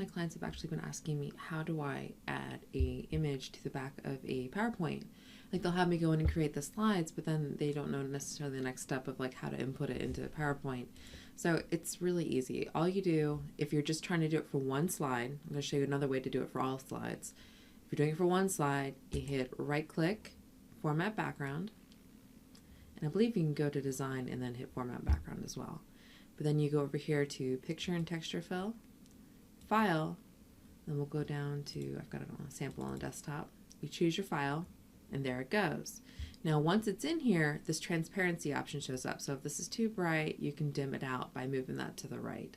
my clients have actually been asking me, how do I add a image to the back of a PowerPoint? Like they'll have me go in and create the slides, but then they don't know necessarily the next step of like how to input it into PowerPoint. So it's really easy. All you do, if you're just trying to do it for one slide, I'm going to show you another way to do it for all slides. If you're doing it for one slide, you hit right click, format background, and I believe you can go to design and then hit format background as well. But then you go over here to picture and texture fill, file, then we'll go down to, I've got it on a sample on the desktop. You choose your file, and there it goes. Now once it's in here, this transparency option shows up. So if this is too bright, you can dim it out by moving that to the right.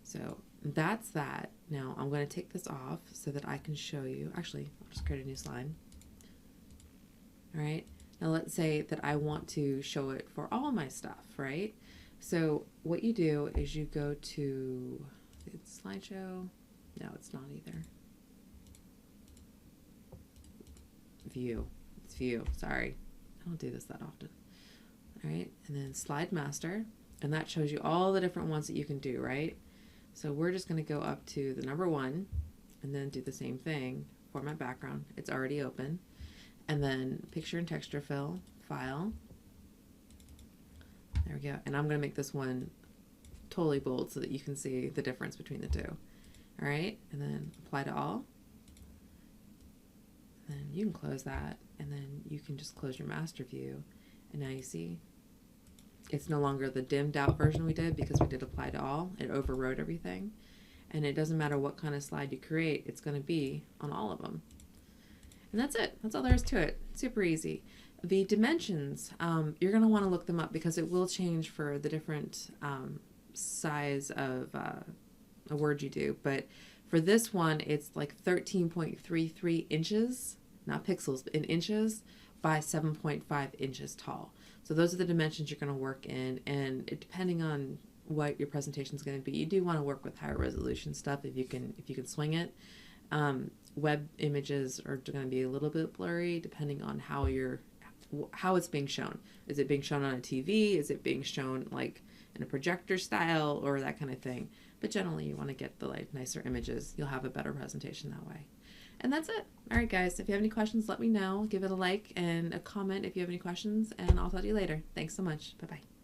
So that's that. Now I'm going to take this off so that I can show you. Actually, I'll just create a new slide. All right. Now let's say that I want to show it for all my stuff, right? So what you do is you go to, it's slideshow. No, it's not either. View. It's view. Sorry. I don't do this that often. All right. And then slide master. And that shows you all the different ones that you can do, right? So we're just going to go up to the number 1 and then do the same thing. Format background. It's already open. And then picture and texture fill, file. There we go. And I'm going to make this one totally bold so that you can see the difference between the two. All right. And then apply to all. And then you can close that. And then you can just close your master view. And now you see it's no longer the dimmed out version we did because we did apply to all. It overrode everything. And it doesn't matter what kind of slide you create, it's going to be on all of them. And that's it. That's all there is to it. Super easy. The dimensions, you're going to want to look them up because it will change for the different size of a word you do. But for this one, it's like 13.33 inches, not pixels, but in inches by 7.5 inches tall. So those are the dimensions you're going to work in. And depending on what your presentation is going to be, you do want to work with higher resolution stuff if you can swing it. Web images are going to be a little bit blurry depending on how it's being shown. Is it being shown on a TV? Is it being shown like in a projector style or that kind of thing? But generally you want to get the like nicer images. You'll have a better presentation that way. And that's it. All right, guys, if you have any questions, let me know. Give it a like and a comment if you have any questions, and I'll talk to you later. Thanks so much. Bye-bye.